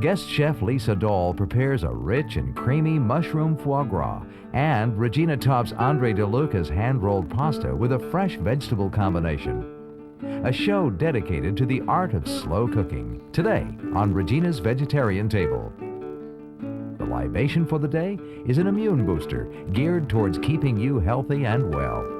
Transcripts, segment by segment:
Guest chef Lisa Dahl prepares a rich and creamy mushroom foie gras, and Regina tops Andre DeLuca's hand-rolled pasta with a fresh vegetable combination. A show dedicated to the art of slow cooking, today on Regina's Vegetarian Table. The libation for the day is an immune booster geared towards keeping you healthy and well.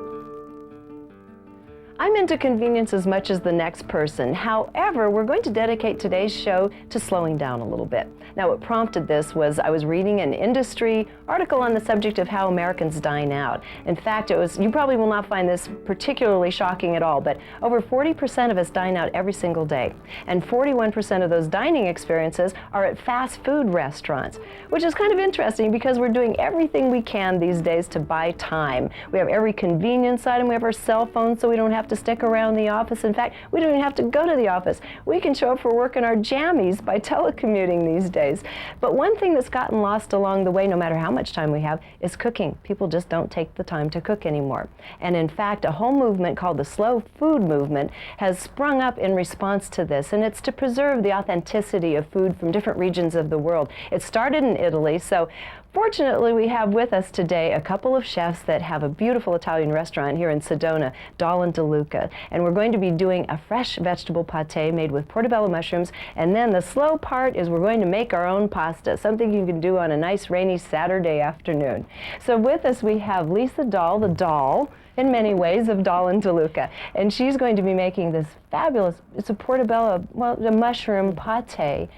I'm into convenience as much as the next person. However, we're going to dedicate today's show to slowing down a little bit. Now, what prompted this was I was reading an industry article on the subject of how Americans dine out. In fact, you probably will not find this particularly shocking at all, but over 40% of us dine out every single day. And 41% of those dining experiences are at fast food restaurants, which is kind of interesting because we're doing everything we can these days to buy time. We have every convenience item, we have our cell phones so we don't have to stick around the office. In fact, we don't even have to go to the office. We can show up for work in our jammies by telecommuting these days. But one thing that's gotten lost along the way, no matter how much time we have, is cooking. People just don't take the time to cook anymore. And in fact, a whole movement called the slow food movement has sprung up in response to this, and it's to preserve the authenticity of food from different regions of the world. It started in Italy, so fortunately, we have with us today a couple of chefs that have a beautiful Italian restaurant here in Sedona, Dahl and DeLuca, and we're going to be doing a fresh vegetable pate made with portobello mushrooms, and then the slow part is we're going to make our own pasta, something you can do on a nice rainy Saturday afternoon. So with us we have Lisa Dahl, the doll, in many ways, of Dahl and DeLuca, and she's going to be making this fabulous, it's a portobello, well, a mushroom pate,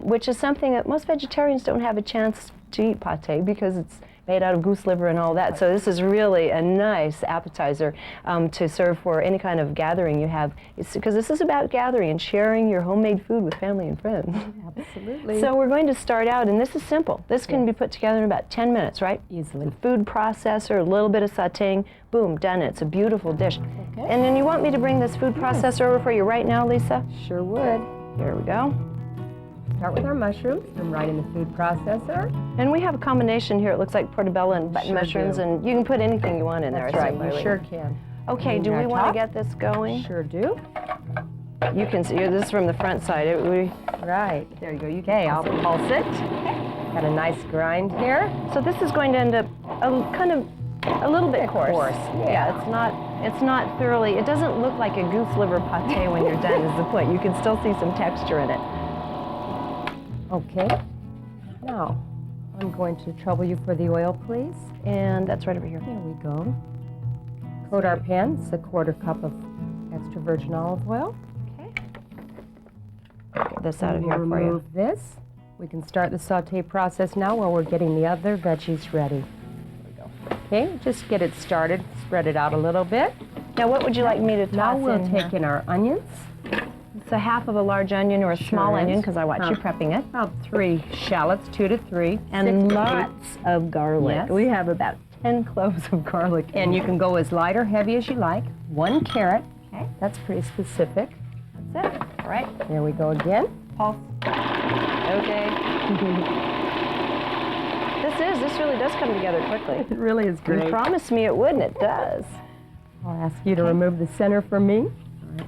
which is something that most vegetarians don't have a chance to eat pate because it's made out of goose liver and all that. So this is really a nice appetizer to serve for any kind of gathering you have. Because this is about gathering and sharing your homemade food with family and friends. Absolutely. So we're going to start out, and this is simple. This can be put together in about 10 minutes, right? Easily. Food processor, a little bit of sauteing, boom, done. It's a beautiful dish. Okay. And then you want me to bring this food processor over for you right now, Lisa? Sure would. Here we go. Start with our mushrooms, put them right in the food processor. And we have a combination here. It looks like portobello and button Sure mushrooms, do. and you can put anything you want in there. That's right, you sure can. Okay, do we want to get this going? Sure do. You can see, this is from the front side. Right, there you go. Okay, I'll pulse it. Got a nice grind here. So this is going to end up kind of a little bit coarse. Yeah, it's not thoroughly, it doesn't look like a goose liver pate when you're done is the point. You can still see some texture in it. Okay, now I'm going to trouble you for the oil, please. And that's right over here. Here we go. Coat our pan. It's a 1/4 cup of extra virgin olive oil. Okay. Get this out of here for you. Remove this. We can start the saute process now while we're getting the other veggies ready. There we go. Okay, just get it started. Spread it out a little bit. Now what would you like me to toss Now we'll in take in our onions. It's a half of a large onion or a small onion because I watch you prepping it. About 3 shallots, 2 to 3. And lots of garlic. Yes. We have about 10 cloves of garlic. And you can go as light or heavy as you like. 1 carrot. Okay. That's pretty specific. That's it. All right. There we go again. Pulse. Okay. This really does come together quickly. It really is great. You promised me it wouldn't. It does. I'll ask you to remove the center for me. All right.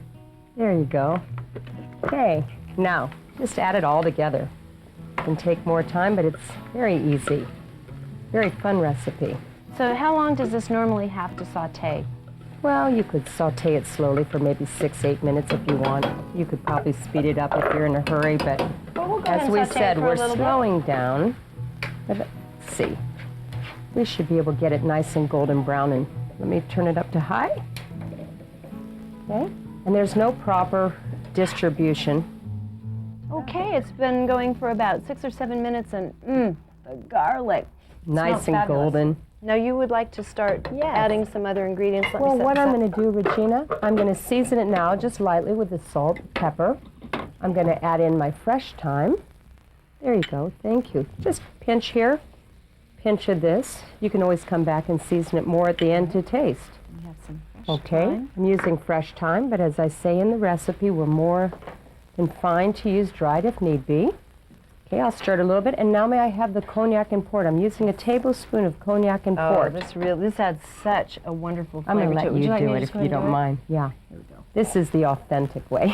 There you go. Okay, now just add it all together. It can take more time, but it's very easy. Very fun recipe. So how long does this normally have to saute? Well, you could saute it slowly for maybe 6-8 minutes if you want. You could probably speed it up if you're in a hurry, but as we said, we're slowing down. But let's see. We should be able to get it nice and golden brown, and let me turn it up to high. Okay, and there's no proper distribution. Okay, it's been going for about 6 or 7 minutes, and the garlic. Nice and fabulous. golden. Now you would like to start adding some other ingredients. Well, what I'm going to do, Regina, I'm going to season it now just lightly with the salt, pepper. I'm going to add in my fresh thyme. There you go, thank you. Just pinch here, pinch of this. You can always come back and season it more at the end to taste. We have some fresh Okay, thyme. I'm using fresh thyme, but as I say in the recipe, we're more than fine to use dried if need be. Okay, I'll stir it a little bit, and now may I have the cognac and port. I'm using a tablespoon of cognac and port. This adds such a wonderful I'm flavor going to to it. let you Would do like me it to if just go you ahead and don't do it? mind. Yeah. Here we go. This is the authentic way.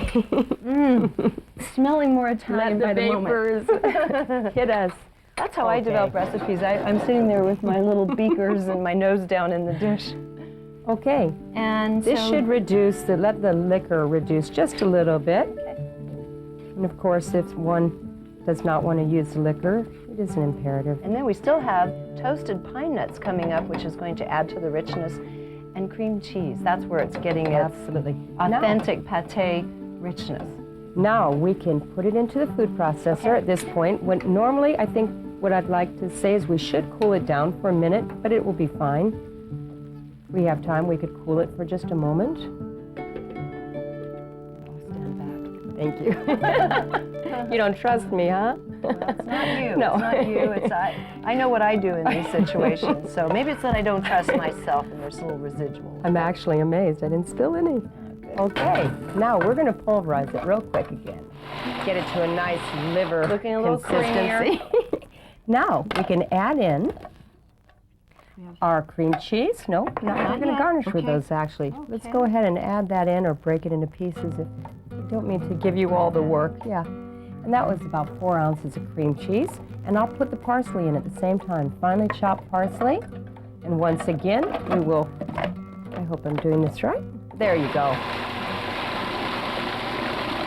Smelling more Italian by Let the the moment. vapors hit us. That's how I Okay. develop recipes. I'm sitting there with my little beakers and my nose down in the dish. Okay, And this so, should let the liquor reduce just a little bit. And of course, if one does not want to use liquor, it is an imperative. and then we still have toasted pine nuts coming up, which is going to add to the richness, and cream cheese. That's where it's getting its Absolutely. authentic pate richness. Now we can put it into the food processor at this point. When normally, I think what I'd like to say is we should cool it down for a minute, but it will be fine. If we have time, we could cool it for just a moment. I'll stand back. Thank you. You don't trust me, huh? It's not you. No. It's not you. It's I know what I do in these situations. So maybe it's that I don't trust myself and there's a little residual. I'm actually amazed I didn't spill any. Okay, now we're going to pulverize it real quick again. Get it to a nice liver Looking a little consistency. Now we can add in our cream cheese. No, we're going to yet. garnish with Okay. those actually. Let's Okay. go ahead and add that in or break it into pieces. If I don't mean to give you all the work. Yeah. And that was about 4 ounces of cream cheese. And I'll put the parsley in at the same time. Finely chopped parsley. And once again, we will, I hope I'm doing this right. There you go.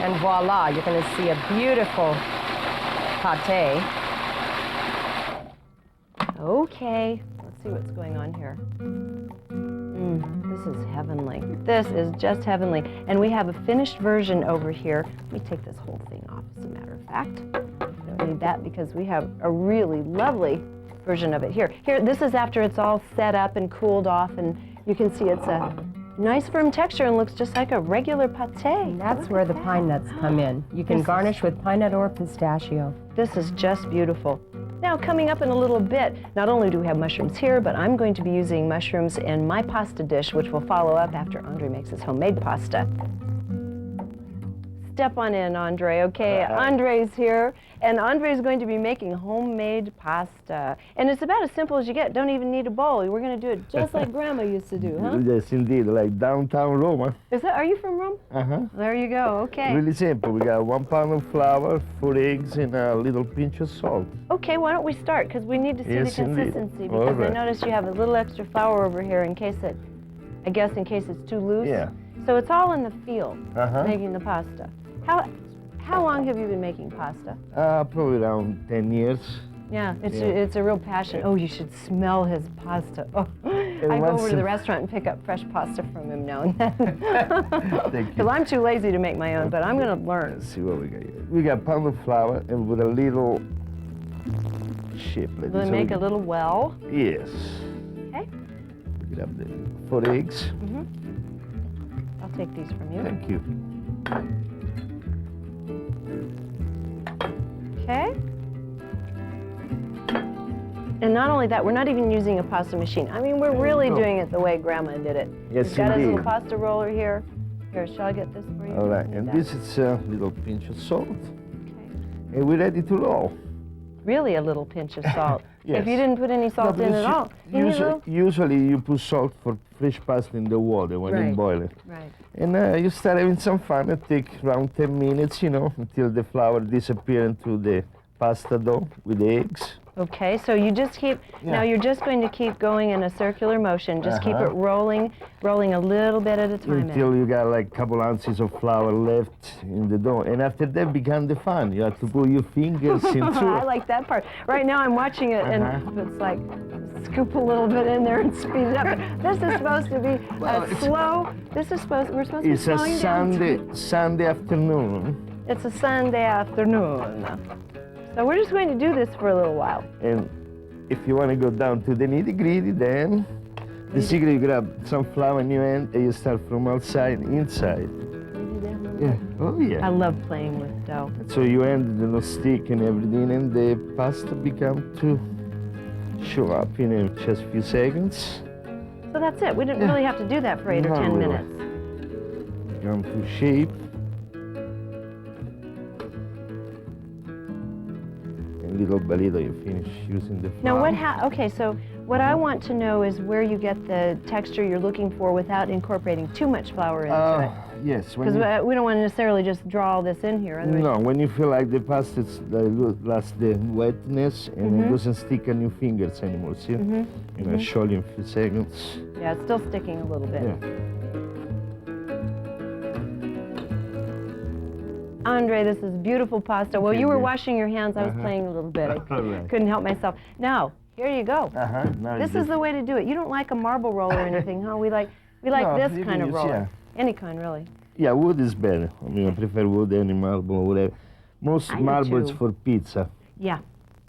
And voila, you're going to see a beautiful pate. Okay, let's see what's going on here. This is heavenly. This is just heavenly. And we have a finished version over here. Let me take this whole thing off, as a matter of fact. Don't need that because we have a really lovely version of it here. Here, this is after it's all set up and cooled off, and you can see it's a nice firm texture and looks just like a regular pate. And that's where the pine nuts come in. You can garnish with pine nut or pistachio. This is just beautiful. Now, coming up in a little bit, not only do we have mushrooms here, but I'm going to be using mushrooms in my pasta dish, which will follow up after Andre makes his homemade pasta. Step on in, Andre, okay? Andre's here, and Andre's going to be making homemade pasta. And it's about as simple as you get. Don't even need a bowl. We're going to do it just like Grandma used to do, huh? Yes, indeed, like downtown Roma. Are you from Rome? Uh-huh. There you go, okay. Really simple. We got 1 pound of flour, 4 eggs, and a little pinch of salt. Okay, why don't we start? Because we need to see Yes, the indeed. consistency. All Because I right. notice you have a little extra flour over here in case in case it's too loose. Yeah. So it's all in the field, Uh-huh. making the pasta. How long have you been making pasta? Probably around 10 years. Yeah, Yeah. it's a real passion. Oh, you should smell his pasta. Oh, I go once over to the in- restaurant and pick up fresh pasta from him now and then. Thank Because you. I'm too lazy to make my own, but I'm going to learn. Let's see what we got here. We got a pound of flour and with a little shape like We'll this. make a little well. Yes. Okay, We got the 4 eggs. I'll take these from you. Thank you. Okay. And not only that, we're not even using a pasta machine. I mean, we're really No. doing it the way Grandma did it. Yes, We've got his little indeed. pasta roller here. Here, shall I get this for you? All right, Need and that. this is a little pinch of salt. Okay. And we're ready to roll. Really a little pinch of salt. Yes. If you didn't put any salt in at all. You need a little? Usually you put salt for fresh pasta in the water when Right. you boil it. Right. And you start having some fun. It takes around 10 minutes, until the flour disappears into the pasta dough with the eggs. Okay, so you just keep, now Yeah. you're just going to keep going in a circular motion. Just keep it rolling a little bit at a time. Until you got like a couple ounces of flour left in the dough. And after that began the fun. You have to put your fingers into I it. like that part. Right now I'm watching it and it's like scoop a little bit in there and speed it up. This is supposed to be slow. We're supposed to be It's a slowing down. Sunday afternoon. It's a Sunday afternoon. So we're just going to do this for a little while. And if you want to go down to the nitty-gritty, then the secret, you grab some flour in your hand and you start from outside inside. Yeah. Oh, I yeah. love playing with dough. So you end the stick and everything, and the pasta become to show up in just a few seconds. So that's it. We didn't really have to do that for 8 or Not 10 really. minutes. Come to shape. And little by little you finish using the flour. Now okay, so what I want to know is where you get the texture you're looking for without incorporating too much flour into it. Yes. Because we don't want to necessarily just draw all this in here. Otherwise No, when you feel like the pasta lost the wetness and it doesn't stick on your fingers anymore, see? And I'll show you in a few seconds. Yeah, it's still sticking a little bit. Yeah. Andre, this is beautiful pasta. While you were washing your hands, I was playing a little bit. I Alright. couldn't help myself. Now, here you go. Now This is the way to do it. You don't like a marble roller or anything, huh? We like No, this you kind can of use, roller. Any kind, really. Yeah, wood is better. I mean, I prefer wood than marble or whatever. Most I do marble is too. for pizza. Yeah,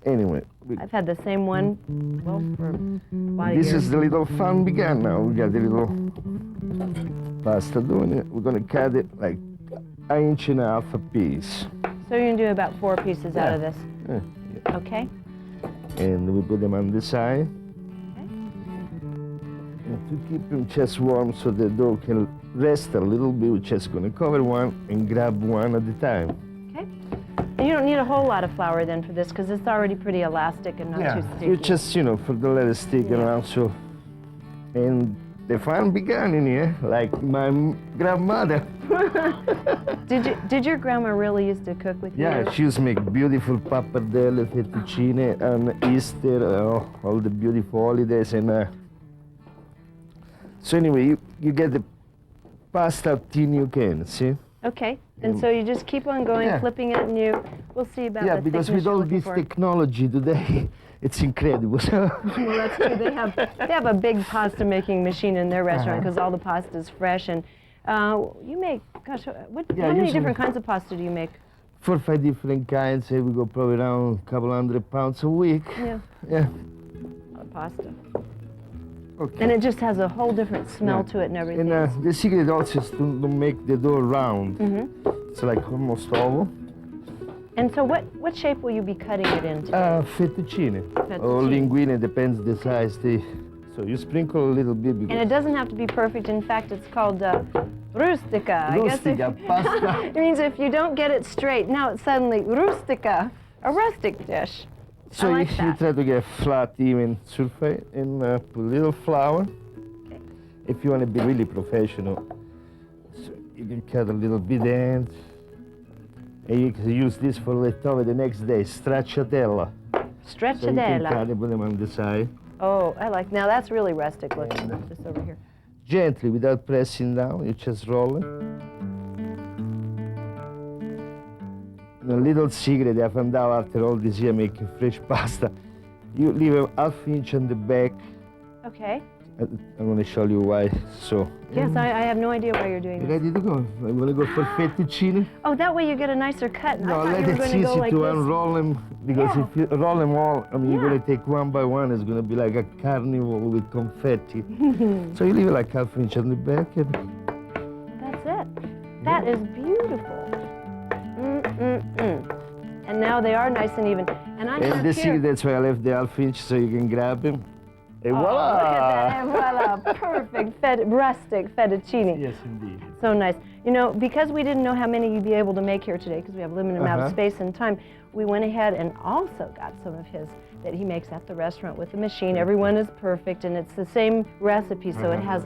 Anyway, I've had the same one, well, for a lot of this years. is the little fun began now. We got the little pasta doing it. We're gonna cut it like an inch and a half a piece. So you're going to do about 4 pieces out of this. Yeah. Okay. And we put them on the side. And to keep them just warm so the dough can rest a little bit, we're just gonna cover one and grab one at a time. Okay. And you don't need a whole lot of flour then for this because it's already pretty elastic and not too sticky. You just, you know, for the lettuce stick around, so. And the fun began in here, like my grandmother. Did your grandma really used to cook with you? Yeah, she used to make beautiful pappardelle, fettuccine, on Easter, all the beautiful holidays. And so anyway, you get the pasta thin you can, see? Okay. And so you just keep on going, Yeah. flipping it, and we'll see about Yeah, the because thickness with you're all looking this for. technology today, it's incredible. Well, that's true. They have a big pasta making machine in their restaurant because all the pasta is fresh. And you make, gosh, how many usually different kinds of pasta do you make? 4 or 5 different kinds. We go probably around a couple £100 a week. Yeah, Yeah. of pasta. Okay. And it just has a whole different smell to it and everything. And the secret also is to make the dough round. It's like almost oval. And so what shape will you be cutting it into? Fettuccine. Or linguine, depends the size. So you sprinkle a little bit. And it doesn't have to be perfect. In fact, it's called rustica. I guess Rustica pasta. it means if you don't get it straight, now it's suddenly rustica, a rustic dish. So I like you that. try to get flat, even surface, and put a little flour. Okay. If you want to be really professional, so you can cut a little bit end. And you can use this for leftover the next day, stracciatella. So you can Stracciatella. cut it, put them on the side. Oh, I like. Now that's really rustic looking. This over here. Gently, without pressing down, you just roll it. And a little secret I found out after all this year making fresh pasta, you leave a half inch on the back. Okay. I'm going to show you why. So, Yes, I have no idea why you're doing you this. ready to go? I'm going to go for fettuccine. Oh, that way you get a nicer cut. No, I thought let you were it going to go easy like to this. unroll them, because Yeah. if you roll them all, I mean, you're Yeah. going to take one by one. It's going to be like a carnival with confetti. So you leave it like half inch on the back. And That's it. That is beautiful. And now they are nice and even. And I have And the here. secret, that's why I left the half inch so you can grab them. And Oh, voila! look at that. And voila. Perfect rustic fettuccine. Yes, indeed. So nice. You know, because we didn't know how many you'd be able to make here today because we have a limited amount of space and time, we went ahead and also got some of his that he makes at the restaurant with the machine. Everyone is perfect and it's the same recipe, so it has,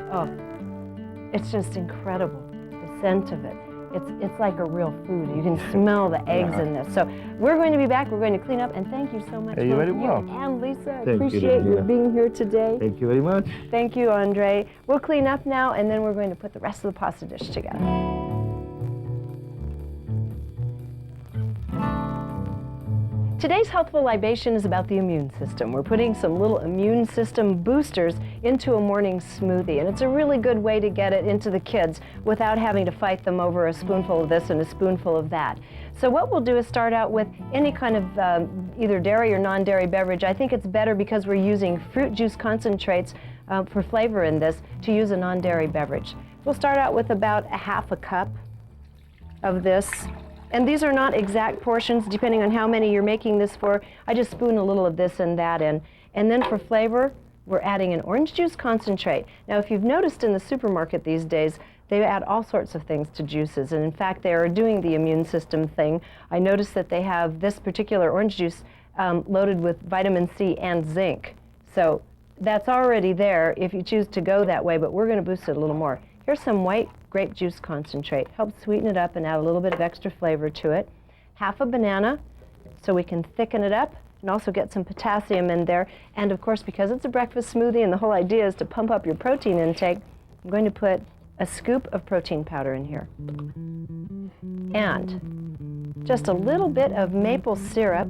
it's just incredible, the scent of it. It's like a real food. You can smell the eggs in this. So we're going to be back. We're going to clean up, and thank you so much. You're very both you welcome. and Lisa. Thank you, Appreciate you Regina. being here today. Thank you very much. Thank you, Andre. We'll clean up now, and then we're going to put the rest of the pasta dish together. Today's Healthful Libation is about the immune system. We're putting some little immune system boosters into a morning smoothie, and it's a really good way to get it into the kids without having to fight them over a spoonful of this and a spoonful of that. So what we'll do is start out with any kind of either dairy or non-dairy beverage. I think it's better because we're using fruit juice concentrates for flavor in this to use a non-dairy beverage. We'll start out with about a half a cup of this. And these are not exact portions depending on how many you're making this for. I just spoon a little of this and that in. And then for flavor, we're adding an orange juice concentrate. Now, if you've noticed in the supermarket these days, they add all sorts of things to juices. And in fact, they are doing the immune system thing. I noticed that they have this particular orange juice loaded with vitamin C and zinc. So that's already there if you choose to go that way, but we're going to boost it a little more. Here's some white grape juice concentrate. Helps sweeten it up and add a little bit of extra flavor to it. Half a banana, so we can thicken it up and also get some potassium in there. And of course, because it's a breakfast smoothie and the whole idea is to pump up your protein intake, I'm going to put a scoop of protein powder in here. And just a little bit of maple syrup,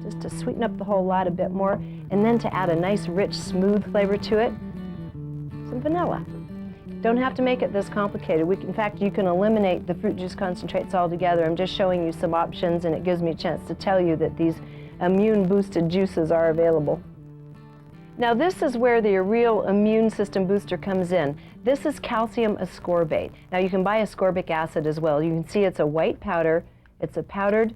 just to sweeten up the whole lot a bit more, and then to add a nice, rich, smooth flavor to it, some vanilla. Don't have to make it this complicated. In fact, you can eliminate the fruit juice concentrates altogether. I'm just showing you some options, and it gives me a chance to tell you that these immune-boosted juices are available. Now this is where the real immune system booster comes in. This is calcium ascorbate. Now you can buy ascorbic acid as well. You can see it's a white powder. It's a powdered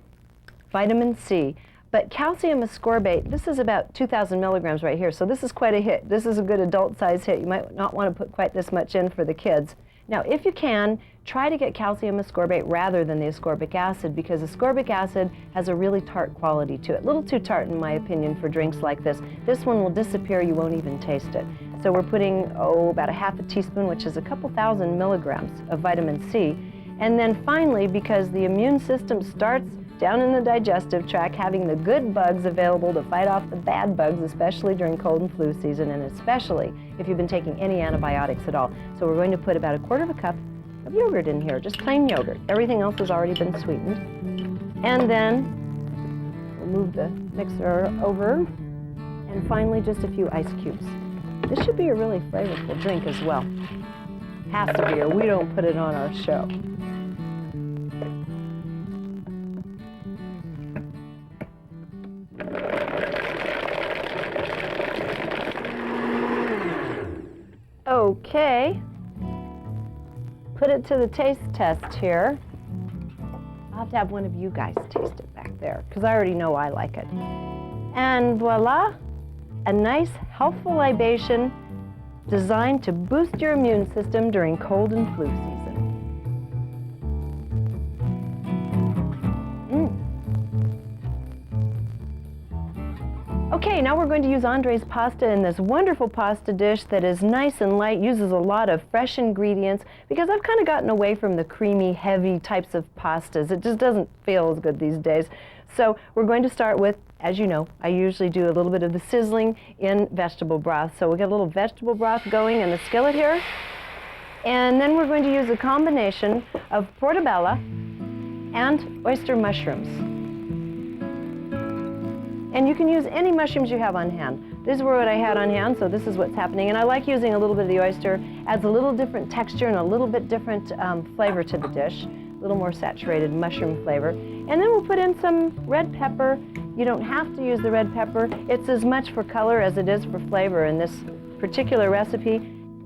vitamin C. But calcium ascorbate, this is about 2,000 milligrams right here, so this is quite a hit. This is a good adult size hit. You might not want to put quite this much in for the kids. Now if you can, try to get calcium ascorbate rather than the ascorbic acid, because ascorbic acid has a really tart quality to it. A little too tart in my opinion for drinks like this. This one will disappear, you won't even taste it. So we're putting, about a half a teaspoon, which is a couple thousand milligrams of vitamin C. And then finally, because the immune system starts down in the digestive tract, having the good bugs available to fight off the bad bugs, especially during cold and flu season, and especially if you've been taking any antibiotics at all. So we're going to put about a quarter of a cup of yogurt in here, just plain yogurt. Everything else has already been sweetened. And then we'll move the mixer over, and finally just a few ice cubes. This should be a really flavorful drink as well. Has to be, or we don't put it on our show. Okay, put it to the taste test here. I'll have to have one of you guys taste it back there, because I already know I like it. And voila, a nice, healthful libation designed to boost your immune system during cold and flu season. Okay, now we're going to use Andre's pasta in this wonderful pasta dish that is nice and light, uses a lot of fresh ingredients, because I've kind of gotten away from the creamy, heavy types of pastas. It just doesn't feel as good these days. So we're going to start with, as you know, I usually do a little bit of the sizzling in vegetable broth. So we'll get a little vegetable broth going in the skillet here. And then we're going to use a combination of portobello and oyster mushrooms. And you can use any mushrooms you have on hand. These were what I had on hand, so this is what's happening. And I like using a little bit of the oyster. Adds a little different texture and a little bit different flavor to the dish. A little more saturated mushroom flavor. And then we'll put in some red pepper. You don't have to use the red pepper. It's as much for color as it is for flavor in this particular recipe.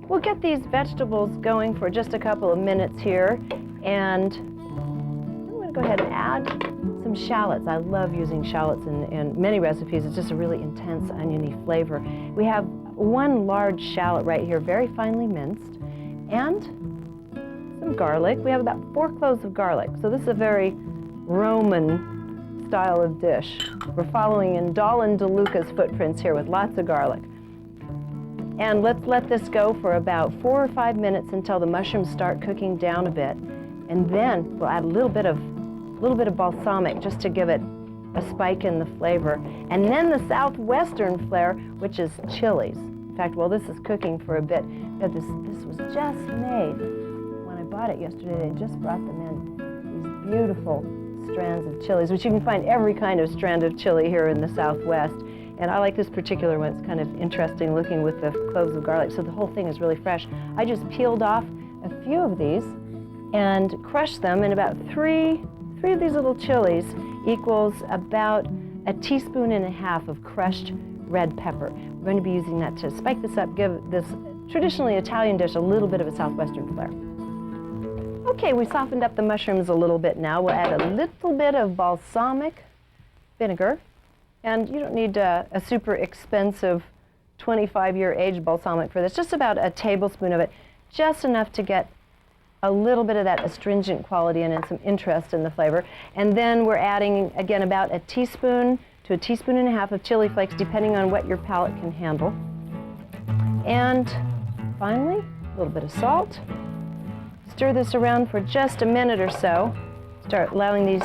We'll get these vegetables going for just a couple of minutes here. And I'm going to go ahead and add some shallots. I love using shallots in many recipes. It's just a really intense oniony flavor. We have one large shallot right here, very finely minced, and some garlic. We have about 4 cloves of garlic. So this is a very Roman style of dish. We're following in Dahlin DeLuca's footprints here with lots of garlic. And let's let this go for about 4 or 5 minutes until the mushrooms start cooking down a bit. And then we'll add a little bit of balsamic just to give it a spike in the flavor. And then the southwestern flair, which is chilies. In fact, while this is cooking for a bit, this was just made. When I bought it yesterday, they just brought them in. These beautiful strands of chilies, which you can find every kind of strand of chili here in the Southwest. And I like this particular one. It's kind of interesting looking with the cloves of garlic. So the whole thing is really fresh. I just peeled off a few of these and crushed them, and about three of these little chilies equals about 1.5 teaspoons of crushed red pepper. We're going to be using that to spike this up, give this traditionally Italian dish a little bit of a southwestern flair. Okay, we softened up the mushrooms a little bit now. We'll add a little bit of balsamic vinegar. And you don't need a super expensive 25-year aged balsamic for this, just about a tablespoon of it, just enough to get a little bit of that astringent quality and some interest in the flavor. And then we're adding, again, about 1 teaspoon to 1.5 teaspoons of chili flakes, depending on what your palate can handle. And finally, a little bit of salt Stir this around for just a minute or so. Start allowing these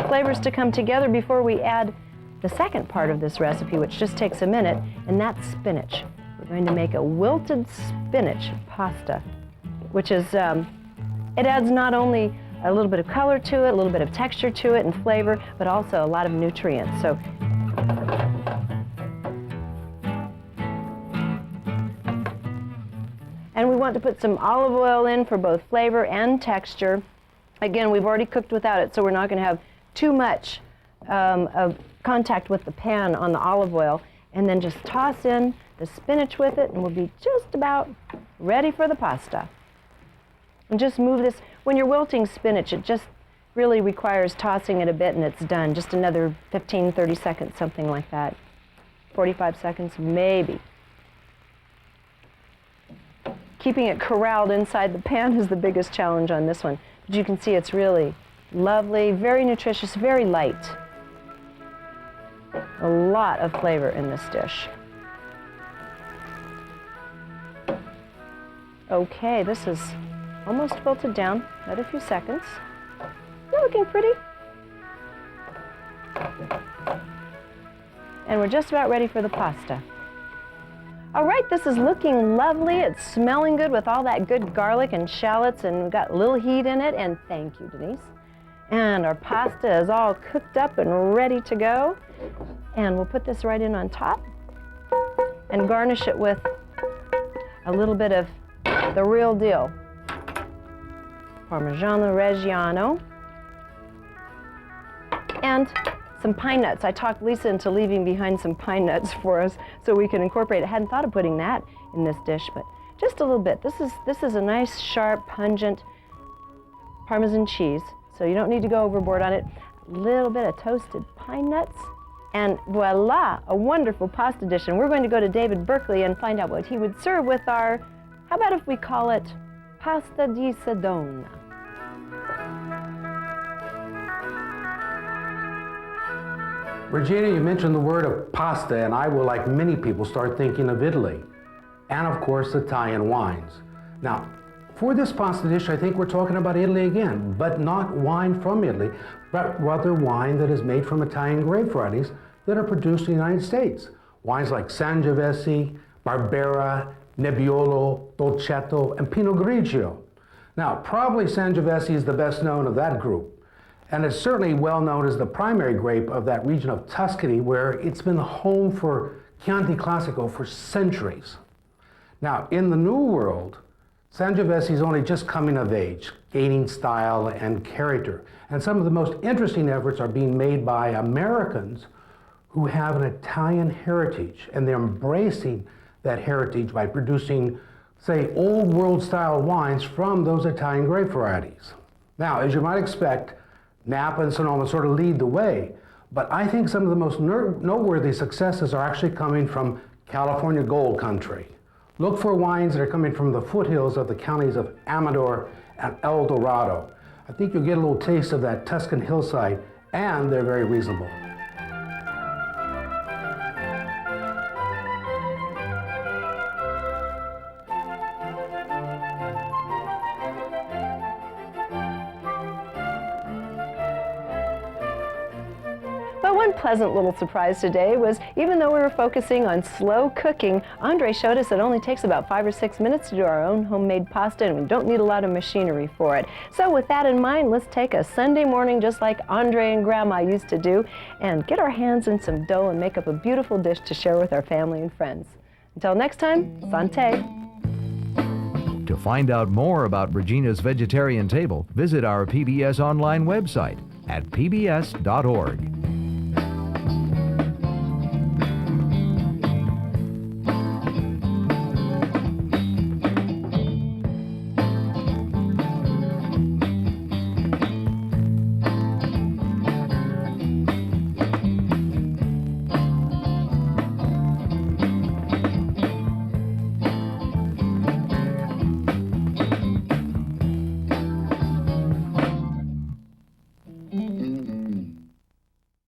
flavors to come together before we add the second part of this recipe, which just takes a minute, and that's spinach. We're going to make a wilted spinach pasta, which is, it adds not only a little bit of color to it, a little bit of texture to it and flavor, but also a lot of nutrients. So, and we want to put some olive oil in for both flavor and texture. Again, we've already cooked without it, so we're not going to have too much of contact with the pan on the olive oil. And then just toss in the spinach with it, and we'll be just about ready for the pasta. And just move this. When you're wilting spinach, it just really requires tossing it a bit and it's done. Just another 15, 30 seconds, something like that. 45 seconds, maybe. Keeping it corralled inside the pan is the biggest challenge on this one. But you can see it's really lovely, very nutritious, very light. A lot of flavor in this dish. Okay, this is almost wilted down. Another few seconds. You're looking pretty. And we're just about ready for the pasta. All right, this is looking lovely. It's smelling good with all that good garlic and shallots, and we've got a little heat in it, and thank you, Denise. And our pasta is all cooked up and ready to go. And we'll put this right in on top and garnish it with a little bit of the real deal. Parmigiano Reggiano, and some pine nuts. I talked Lisa into leaving behind some pine nuts for us so we can incorporate it. I hadn't thought of putting that in this dish, but just a little bit. This is a nice, sharp, pungent Parmesan cheese, so you don't need to go overboard on it. A little bit of toasted pine nuts, and voila, a wonderful pasta dish. And we're going to go to David Berkeley and find out what he would serve with our, how about if we call it pasta di Sedona? Regina, you mentioned the word of pasta, and I will, like many people, start thinking of Italy. And of course, Italian wines. Now, for this pasta dish, I think we're talking about Italy again, but not wine from Italy, but rather wine that is made from Italian grape varieties that are produced in the United States. Wines like Sangiovese, Barbera, Nebbiolo, Dolcetto, and Pinot Grigio. Now, probably Sangiovese is the best known of that group. And it's certainly well known as the primary grape of that region of Tuscany, where it's been the home for Chianti Classico for centuries. Now, in the New World, Sangiovese is only just coming of age, gaining style and character. And some of the most interesting efforts are being made by Americans who have an Italian heritage, and they're embracing that heritage by producing, say, old world style wines from those Italian grape varieties. Now, as you might expect, Napa and Sonoma sort of lead the way, but I think some of the most noteworthy successes are actually coming from California Gold Country. Look for wines that are coming from the foothills of the counties of Amador and El Dorado. I think you'll get a little taste of that Tuscan hillside, and they're very reasonable. One pleasant little surprise today was, even though we were focusing on slow cooking, Andre showed us it only takes about 5 or 6 minutes to do our own homemade pasta, and we don't need a lot of machinery for it. So with that in mind, let's take a Sunday morning just like Andre and Grandma used to do and get our hands in some dough and make up a beautiful dish to share with our family and friends. Until next time, santé! To find out more about Regina's Vegetarian Table, visit our PBS online website at pbs.org.